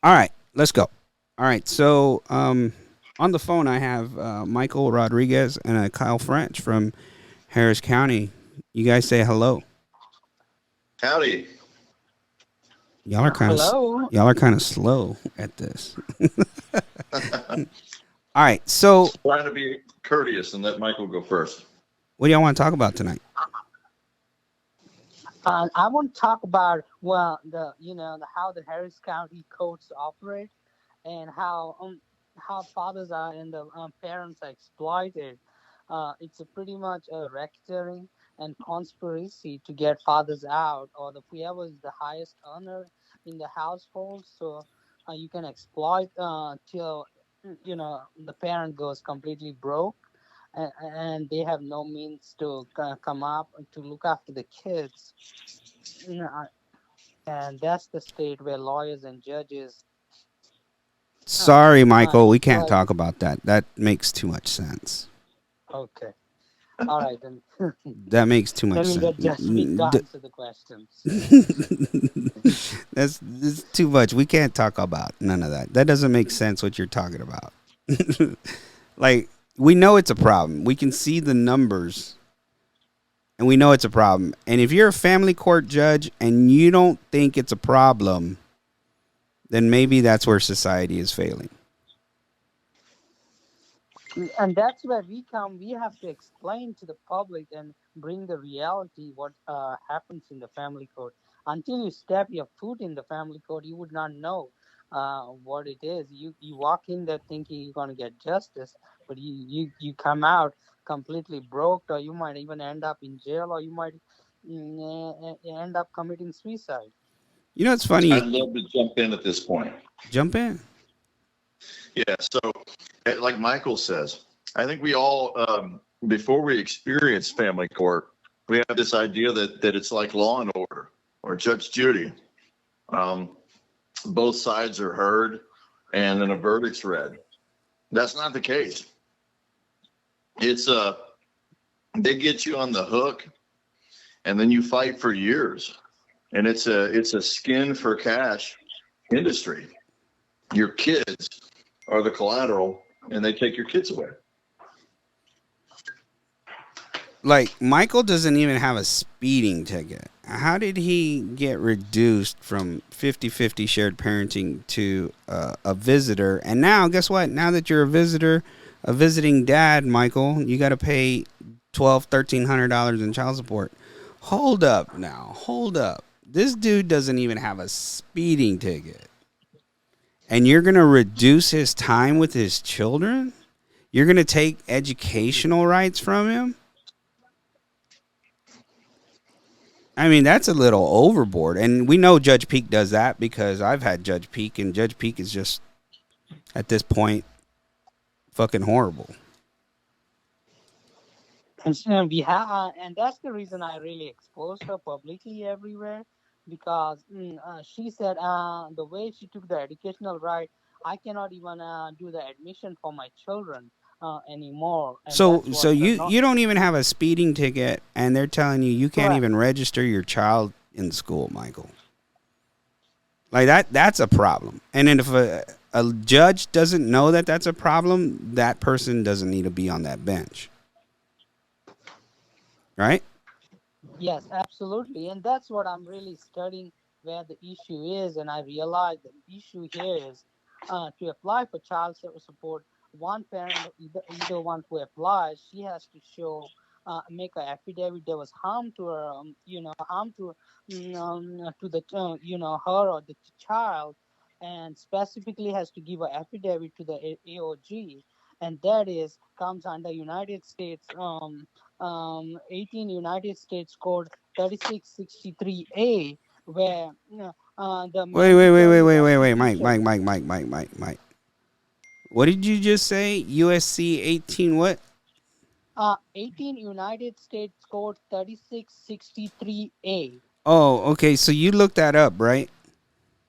All right, let's go. All right, so on the phone I have Michael Rodriguez and Kyle French from Harris County. You guys say hello. Howdy. Y'all are kind of Hello. y'all are kind of slow at this. All right, so Trying to be courteous and let Michael go first. what do y'all want to talk about tonight? I want to talk about how the Harris County courts operate and how fathers are and the parents are exploited. It's a pretty much a racketeering and conspiracy to get fathers out or the whoever is the highest earner in the household. So you can exploit till the parent goes completely broke and they have no means to come up to look after the kids. You know, and that's the state where lawyers and judges Sorry, Michael, we can't exploit. talk about that. That makes too much sense. Okay, all right then. That makes too much Let me sense. let just speak to answer the questions. That's too much. We can't talk about none of that. That doesn't make sense what you're talking about. Like we know it's a problem. We can see the numbers and we know it's a problem. And if you're a family court judge and you don't think it's a problem, then maybe that's where society is failing. And that's where we come. We have to explain to the public and bring the reality what happens in the family court. Until you step your foot in the family court, you would not know what it is. You walk in there thinking you're going to get justice, but you come out completely broke, or you might even end up in jail, or you might end up committing suicide. You know, it's I'd funny. love to jump in at this point. Jump in. Yeah, so like Michael says, I think we all, before we experience family court, we have this idea that it's like Law and Order or Judge Judy. Um, both sides are heard and then a verdict's read. That's not the case. It's they get you on the hook and then you fight for years. And it's a skin for cash industry. Your kids are the collateral and they take your kids away. Like Michael doesn't even have a speeding ticket. How did he get reduced from 50-50 shared parenting to a visitor? And now, guess what? Now that you're a visitor, a visiting dad, Michael, you got to pay $1,200-$1,300 in child support. Hold up now. Hold up. This dude doesn't even have a speeding ticket. And you're going to reduce his time with his children? You're going to take educational rights from him? I mean, that's a little overboard. And we know Judge Peak does that because I've had Judge Peak, and Judge Peak is just, at this point, fucking horrible. And and that's the reason I really exposed her publicly everywhere because she said the way she took the educational right, I cannot even do the admission for my children anymore, and So, that's what so the you not. you don't even have a speeding ticket, and they're telling you can't Correct. even register your child in school, Michael. Like that's a problem. And then if a judge doesn't know that that's a problem, that person doesn't need to be on that bench, right? Yes, absolutely, and that's what I'm really studying where the issue is, and I realize the issue here is to apply for child support. One parent, either one who applies, she has to show, make an affidavit there was harm to her, harm to the, her or the child, and specifically has to give an affidavit to the AOG, and that is comes under United States 18 United States Code 3663A, where the Wait, wait, wait, wait, mandatory wait, wait, wait, Mike, restitution. Mike, Mike, Mike, Mike, Mike, Mike. What did you just say? USC 18 what? 18 United States Code 3663A. Oh, okay. So you looked that up, right?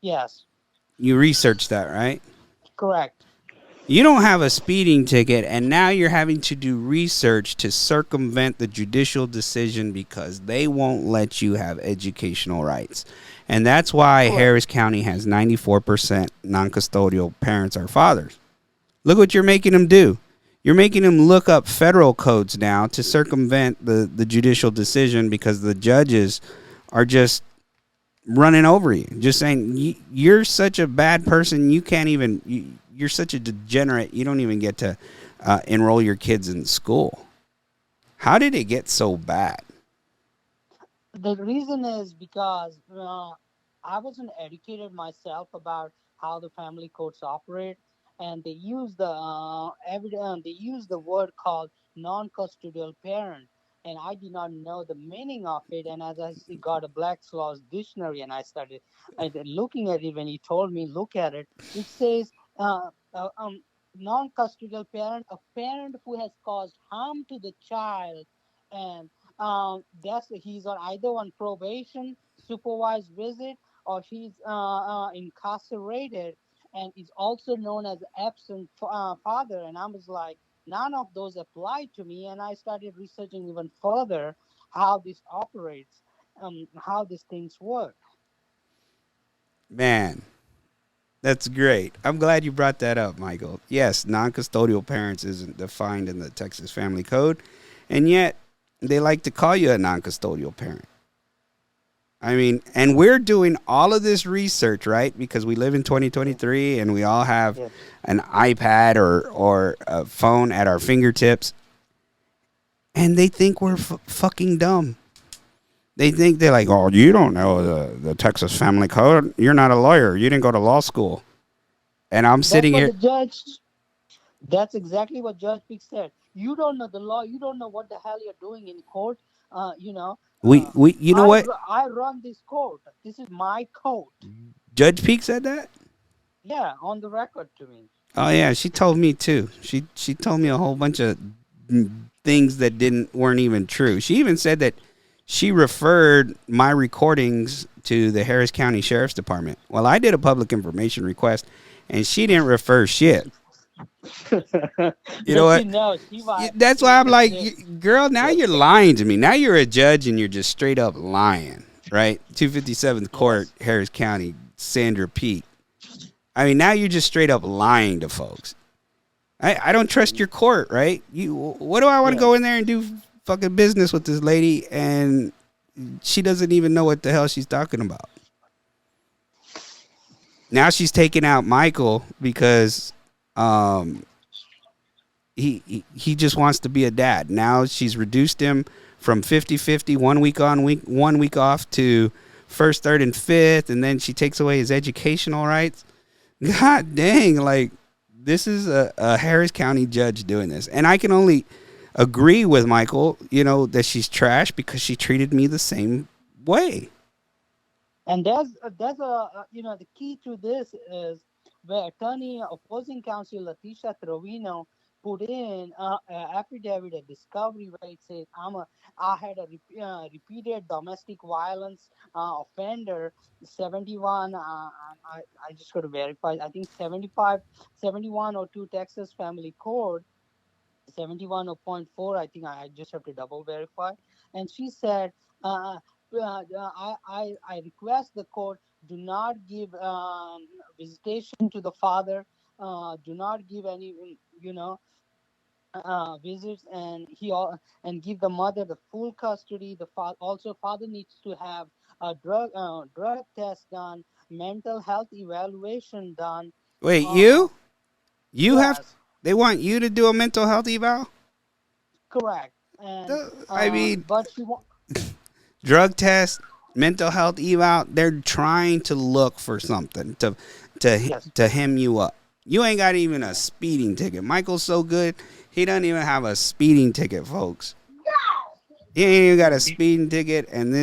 Yes, You researched that, right? correct. You don't have a speeding ticket, and now you're having to do research to circumvent the judicial decision because they won't let you have educational rights. And that's why Correct. Harris County has 94% non custodial parents are fathers. Look what you're making them do. You're making them look up federal codes now to circumvent the judicial decision because the judges are just running over you, just saying you're such a bad person. You can't even. You're such a degenerate. You don't even get to enroll your kids in school. How did it get so bad? The reason is because I wasn't educated myself about how the family courts operate, and they use the word called non-custodial parent, and I did not know the meaning of it. And as got a Black's Laws dictionary, and I started looking at it when he told me look at it, it says. Uh, uh, um, Non-custodial parent, a parent who has caused harm to the child, and that's he's on either on probation, supervised visit, or he's incarcerated, and is also known as absent father. And I was like, none of those apply to me, and I started researching even further how this operates, how these things work. Man, that's great. I'm glad you brought that up, Michael. Yes, non custodial parents isn't defined in the Texas Family Code, and yet they like to call you a non custodial parent. I mean, and we're doing all of this research, right? Because we live in 2023 and we all have Yes. an iPad or a phone at our fingertips, and they think we're fucking dumb. They think they're like, oh, you don't know the Texas Family Code. You're not a lawyer. You didn't go to law school. And I'm That's sitting what here. the judge. That's exactly what Judge Pick said. You don't know the law. You don't know what the hell you're doing in court. Uh, you know, uh, You know what? I run this court. This is my court. Judge Peak said that. Yeah, on the record to me. Oh yeah, she told me too. She told me a whole bunch of things that didn't weren't even true. She even said that she referred my recordings to the Harris County Sheriff's Department. Well, I did a public information request, and she didn't refer shit. You know But what? That's why I'm like, girl, now Yes. you're lying to me. Now you're a judge and you're just straight up lying, right? 257th Court, Harris County, Sandra Peak. I mean, now you're just straight up lying to folks. I don't trust your court, right? What do I want to go in there and do fucking business with this lady and she doesn't even know what the hell she's talking about? Now she's taking out Michael because he just wants to be a dad. Now she's reduced him from 50-50, 1 week on, 1 week off, to first, third, and fifth, and then she takes away his educational rights. God dang, like, this is a Harris County judge doing this. And I can only agree with Michael, that she's trash because she treated me the same way. And there's the key to this is where attorney opposing counsel Leticia Trovino put in affidavit, a discovery where it says I had a repeated domestic violence offender, 71. I just got to verify. I think 75, 7102 Texas Family Code, 71.4. I think I just have to double verify. And she said, I request the court do not give visitation to the father, do not give any, visits, and and give the mother the full custody. The father needs to have a drug test done, mental health evaluation done. Wait, Uh, you have, yes, they want you to do a mental health eval? correct. And I mean, but she won't. drug test, mental health eval, they're trying to look for something Yes. to hem you up. You ain't got even a speeding ticket. Michael's so good, he doesn't even have a speeding ticket, folks. He ain't even got a speeding ticket, and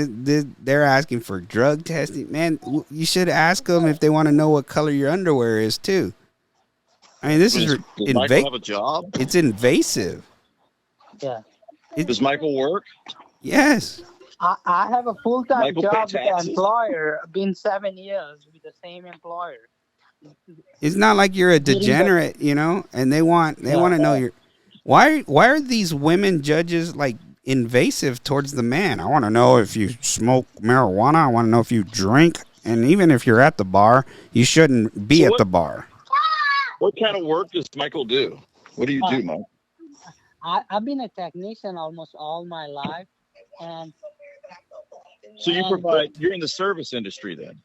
they're asking for drug testing. Man, you should ask them if they want to know what color your underwear is too. I mean, this is Does Michael have a job? it's invasive. Yeah. Does Michael work? Yes. I have a full-time Michael pay job with the taxes? employer, been 7 years with the same employer. It's not like you're a Getting the degenerate, you know, and they want yeah. to know your why are these women judges like invasive towards the man? I want to know if you smoke marijuana. I want to know if you drink, and even if you're at the bar, you shouldn't be So at the bar. what kind of work does Michael do? What do you Uh, do, Mike? I've been a technician almost all my life, and So you and provide. You're in the service industry then.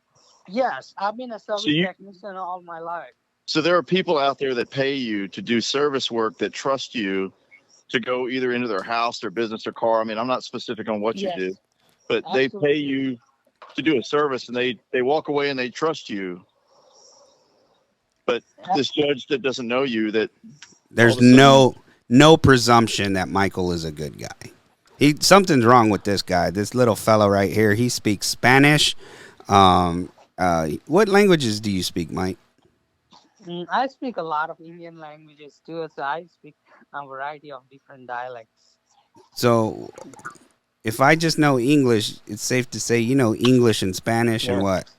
yes, I've been a So service you. technician all my life. So there are people out there that pay you to do service work that trust you to go either into their house, their business, their car. I mean, I'm not specific on what you Yes, do, but they pay absolutely. you to do a service, and they walk away and they trust you. But A- this judge that doesn't know you, that all of There's a sudden, no presumption that Michael is a good guy. Something's wrong with this guy. This little fellow right here. He speaks Spanish. What languages do you speak, Mike? I speak a lot of Indian languages too, so I speak a variety of different dialects. So if I just know English, it's safe to say you know English and Spanish and yeah. what?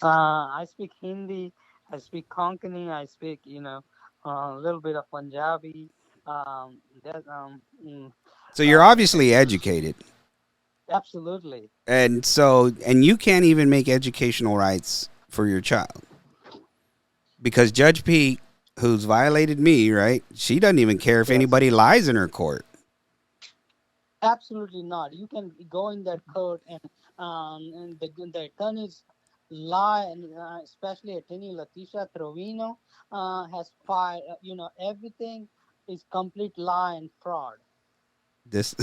I speak Hindi, I speak Konkani, I speak, a little bit of Punjabi. That So you're obviously educated, absolutely. and you can't even make educational rights for your child because Judge Pete, who's violated me, right? She doesn't even care if Yes. anybody lies in her court. Absolutely not. You can go in that court and the attorneys lie, and especially attorney Leticia Trovino has filed. Everything is complete lie and fraud, This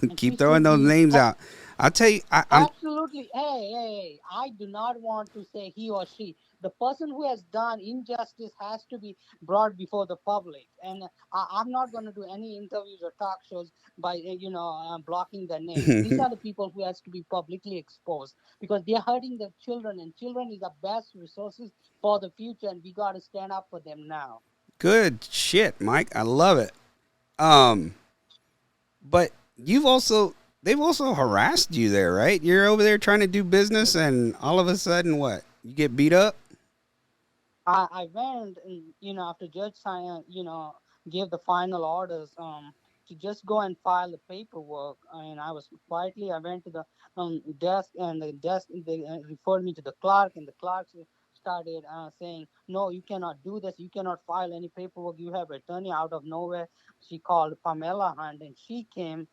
and she keep throwing should those be names out. I'll tell you, I'm absolutely. Hey, I do not want to say he or she. The person who has done injustice has to be brought before the public. And I'm not going to do any interviews or talk shows by, blocking their names. These are the people who has to be publicly exposed because they're hurting the children, and children is the best resources for the future, and we got to stand up for them now. good shit, Mike. I love it. Um, but they've also harassed you there, right? You're over there trying to do business, and all of a sudden, what? You get beat up? I went, and, after Judge Sion, gave the final orders to just go and file the paperwork. And I was quietly, I went to the desk, and the desk, they referred me to the clerk, and the clerk started saying, no, you cannot do this. You cannot file any paperwork. You have attorney. Out of nowhere, she called Pamela Hunt, and she came,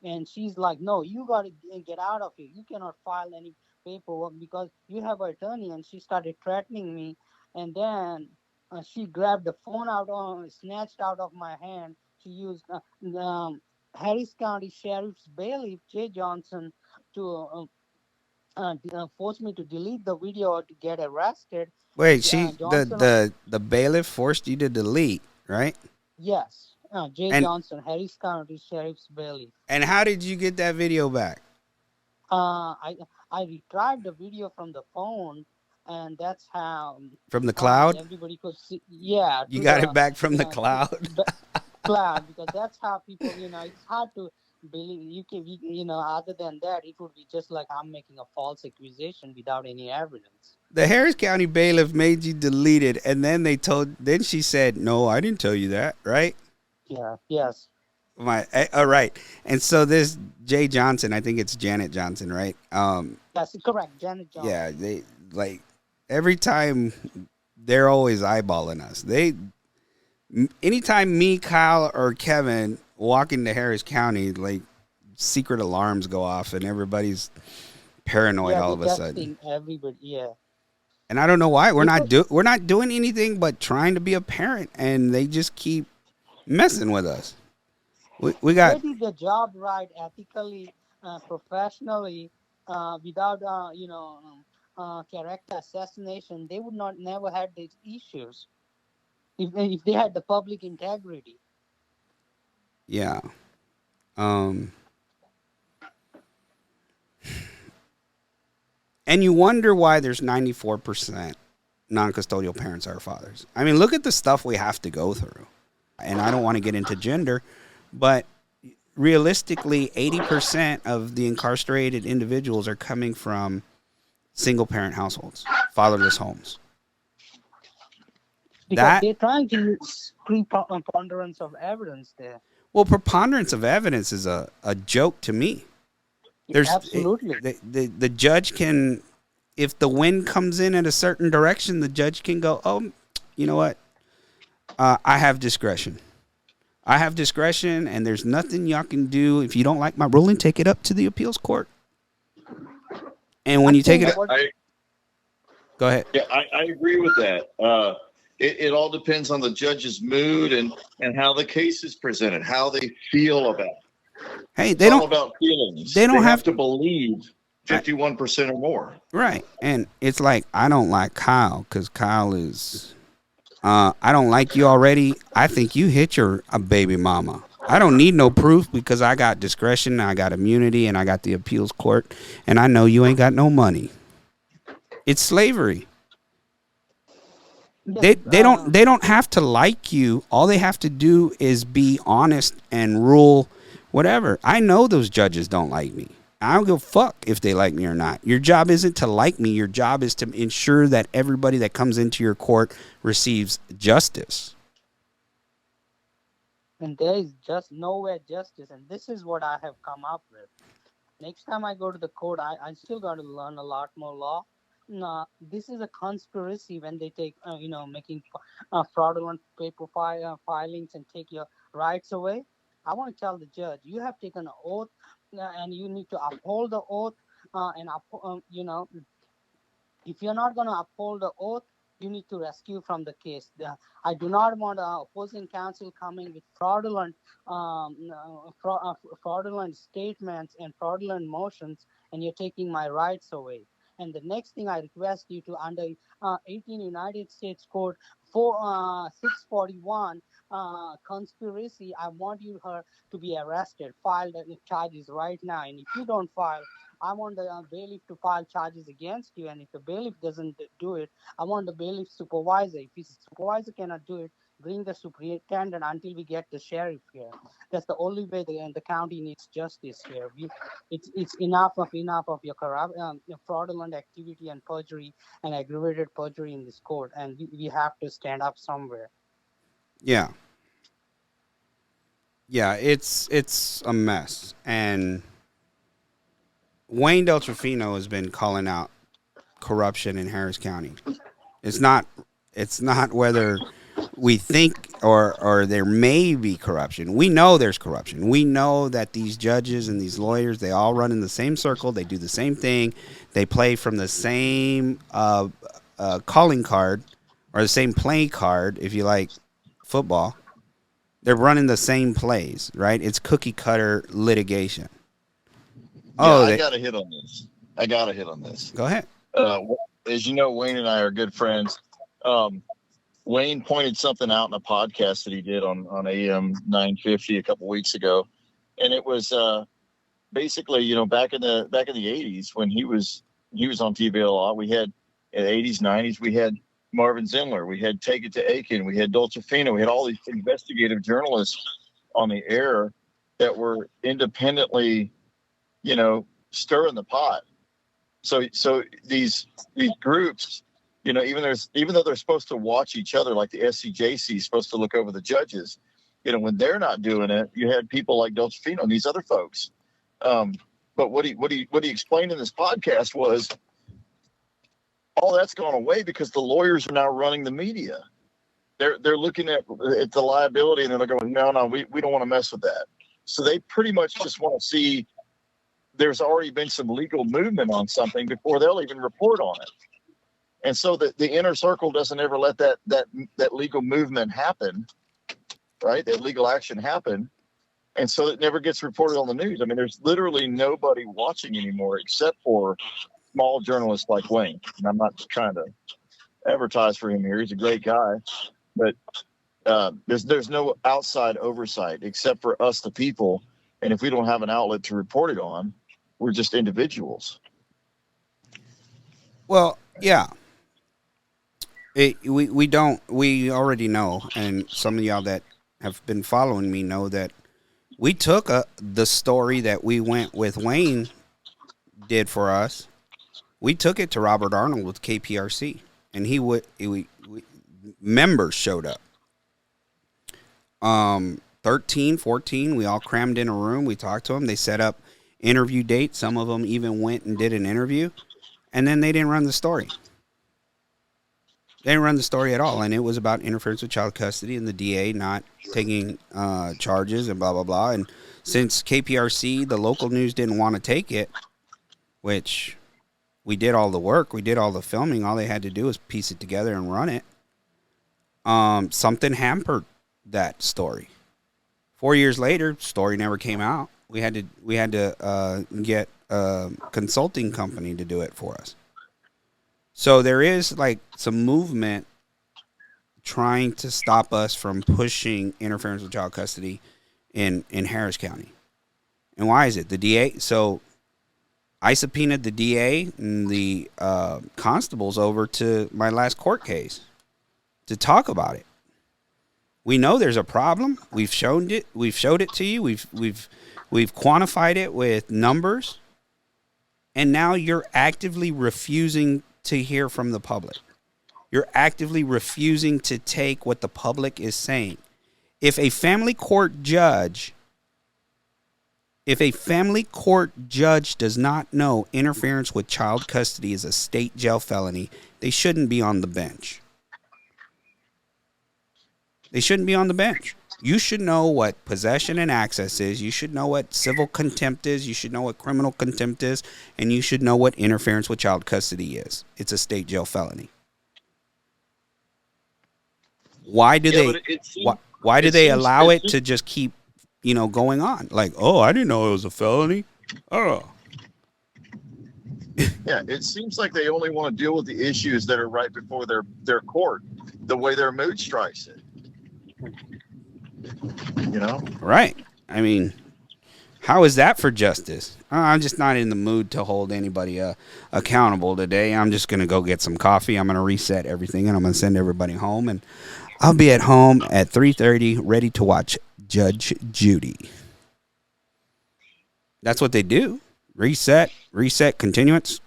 and she's like, no, you got to get out of here. You cannot file any paperwork because you have an attorney. And she started threatening me, and then she grabbed the phone snatched out of my hand. She used Harris County Sheriff's bailiff Jay Johnson to force me to delete the video or to get arrested. Wait, Johnson, the bailiff forced you to delete, right? yes, Jay And Johnson, Harris County Sheriff's bailiff. and how did you get that video back? I retrieved the video from the phone, and that's how From the cloud? everybody could see. Yeah, You to got it the back from the to cloud? the cloud, because that's how people. It's hard to believe. Other than that, it would be just like I'm making a false accusation without any evidence. The Harris County bailiff made you delete it, and then she said, "No, I didn't tell you that," right? Yeah. Yes. All right. And so this Jay Johnson, I think it's Janet Johnson, right? That's correct, Janet Johnson. Yeah, they like every time they're always eyeballing us. Anytime me, Kyle, or Kevin walk into Harris County, like secret alarms go off and everybody's paranoid Yeah, all they're of a sudden. testing everybody. Yeah. And I don't know why Because we're not doing anything but trying to be a parent, and they just keep messing with us. We they got did the job right, ethically, professionally, without character assassination. They would not never had these issues if they had the public integrity. yeah. Um, and you wonder why there's 94% non-custodial parents are fathers. I mean, look at the stuff we have to go through. And I don't want to get into gender, but realistically, 80% of the incarcerated individuals are coming from single-parent households, fatherless homes. Because they're trying to use preponderance of evidence there. Well, preponderance of evidence is a joke to me. Absolutely. The judge can, if the wind comes in a certain direction, the judge can go, oh, you know what? I have discretion. And there's nothing y'all can do. If you don't like my ruling, take it up to the appeals court. And when you take it up, go ahead. Yeah, I agree with that. It all depends on the judge's mood and how the case is presented, how they feel about it. Hey, it's all about feelings. They don't have to believe 51% or more. Right. And it's like, I don't like Kyle because Kyle is, I don't like you already. I think you hit a baby mama. I don't need no proof because I got discretion, I got immunity, and I got the appeals court, and I know you ain't got no money. It's slavery. They don't have to like you. All they have to do is be honest and rule whatever. I know those judges don't like me. I don't give a fuck if they like me or not. Your job isn't to like me. Your job is to ensure that everybody that comes into your court receives justice. And there is just nowhere justice. And this is what I have come up with. Next time I go to the court, I still got to learn a lot more law. No, this is a conspiracy when they take, making fraudulent paper filings and take your rights away. I want to tell the judge, you have taken an oath and you need to uphold the oath. If you're not going to uphold the oath, you need to rescue from the case. I do not want opposing counsel coming with fraudulent statements and fraudulent motions, and you're taking my rights away. And the next thing I request you to, under 18 United States Code 641 conspiracy, I want her to be arrested, file the charges right now. And if you don't file, I want the bailiff to file charges against you. And if the bailiff doesn't do it, I want the bailiff supervisor. If his supervisor cannot do it, bring the superintendent until we get the sheriff here. That's the only way the county needs justice here. It's enough of your fraudulent activity and perjury and aggravated perjury in this court, and we have to stand up somewhere. Yeah, it's a mess, and Wayne Del Trofino has been calling out corruption in Harris County. It's not whether we think or there may be corruption. We know there's corruption. We know that these judges and these lawyers, they all run in the same circle. They do the same thing. They play from the same calling card or the same play card, if you like football. They're running the same plays, right? It's cookie cutter litigation. I got to hit on this. Go ahead. As you know, Wayne and I are good friends. Wayne pointed something out in a podcast that he did on AM 950 a couple weeks ago, and it was basically, back in the 80s when he was on TV a lot. We had in the 80s, 90s, we had Marvin Zindler, we had Take It to Aiken, we had Del Trofino, we had all these investigative journalists on the air that were independently, stirring the pot. So these groups, even though they're supposed to watch each other, like the SCJC is supposed to look over the judges, when they're not doing it, you had people like Del Trofino and these other folks. But what he explained in this podcast was all that's gone away because the lawyers are now running the media. They're looking at the liability and they're going, no, we don't want to mess with that. So they pretty much just want to see there's already been some legal movement on something before they'll even report on it. And so the inner circle doesn't ever let that legal movement happen, right? That legal action happen. And so it never gets reported on the news. I mean, there's literally nobody watching anymore except for small journalists like Wayne. And I'm not trying to advertise for him here. He's a great guy. But there's no outside oversight except for us, the people. And if we don't have an outlet to report it on, we're just individuals. Well, yeah. We already know, and some of y'all that have been following me know that we took the story that we went with Wayne did for us. We took it to Robert Arnold with KPRC, and members showed up. 13, 14, we all crammed in a room. We talked to them. They set up interview dates. Some of them even went and did an interview. And then they didn't run the story. They didn't run the story at all. And it was about interference with child custody and the DA not taking charges and blah, blah, blah. And since KPRC, the local news, didn't want to take it, which we did all the work, we did all the filming, all they had to do was piece it together and run it. Something hampered that story. 4 years later, story never came out. We had to get a consulting company to do it for us. So there is like some movement trying to stop us from pushing interference with child custody in Harris County. And why is it? The DA, so I subpoenaed the DA and the constables over to my last court case to talk about it. We know there's a problem. We've shown it. We've showed it to you. We've quantified it with numbers. And now you're actively refusing to hear from the public. You're actively refusing to take what the public is saying. If a family court judge does not know interference with child custody is a state jail felony, they shouldn't be on the bench. They shouldn't be on the bench. You should know what possession and access is. You should know what civil contempt is. You should know what criminal contempt is. And you should know what interference with child custody is. It's a state jail felony. Why do they allow it to just keep, going on? Like, oh, I didn't know it was a felony. Oh. Yeah, it seems like they only want to deal with the issues that are right before their court, the way their mood strikes it. Right. I mean, how is that for justice? I'm just not in the mood to hold anybody accountable today. I'm just going to go get some coffee. I'm going to reset everything, and I'm going to send everybody home. And I'll be at home at 3:30, ready to watch Judge Judy. That's what they do. Reset, continuance,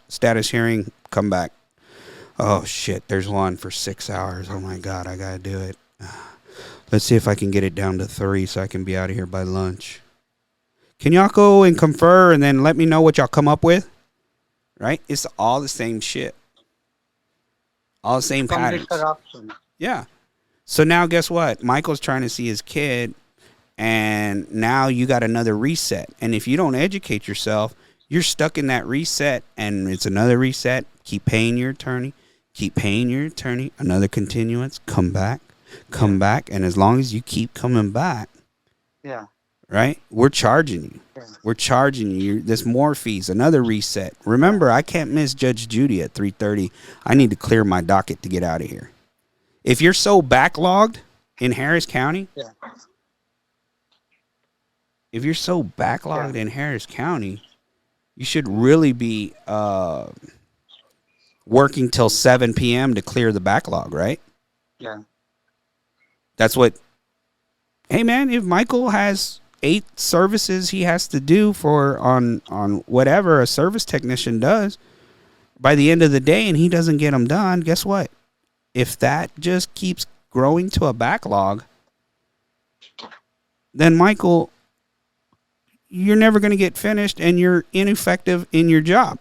status hearing, come back. Oh, shit, there's one for 6 hours. Oh, my God, I got to do it. Let's see if I can get it down to 3 so I can be out of here by lunch. Can y'all go and confer and then let me know what y'all come up with? Right? It's all the same shit. All the same patterns. Yeah. So now guess what? Michael's trying to see his kid, and now you got another reset. And if you don't educate yourself, you're stuck in that reset, and it's another reset. Keep paying your attorney. Another continuance. Come back. And as long as you keep coming back, right, we're charging you. We're charging you. There's more fees. Another reset. Remember, I can't miss Judge Judy at 3:30. I need to clear my docket to get out of here. If you're so backlogged in Harris County, you should really be working till 7 p.m. to clear the backlog, right? Yeah. That's what, hey man, if Michael has 8 services he has to do on whatever a service technician does, by the end of the day and he doesn't get them done, guess what? If that just keeps growing to a backlog, then Michael, you're never going to get finished and you're ineffective in your job.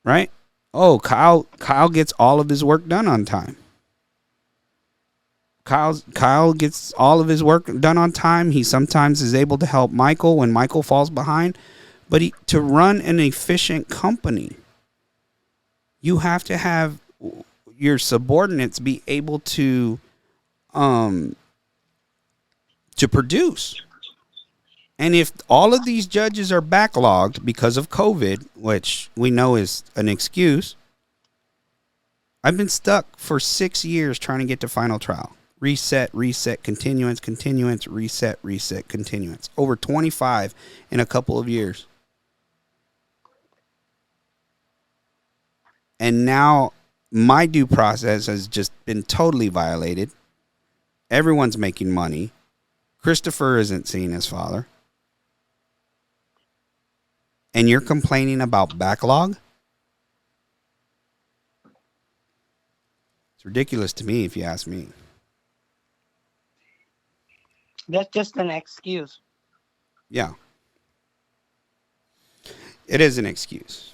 Right? Oh, Kyle gets all of his work done on time. Kyle gets all of his work done on time. He sometimes is able to help Michael when Michael falls behind. But to run an efficient company, you have to have your subordinates be able to produce. And if all of these judges are backlogged because of COVID, which we know is an excuse, I've been stuck for 6 years trying to get to final trial. Reset, continuance, reset, continuance. Over 25 in a couple of years. And now my due process has just been totally violated. Everyone's making money. Christopher isn't seeing his father. And you're complaining about backlog? It's ridiculous to me, if you ask me. That's just an excuse. Yeah. It is an excuse.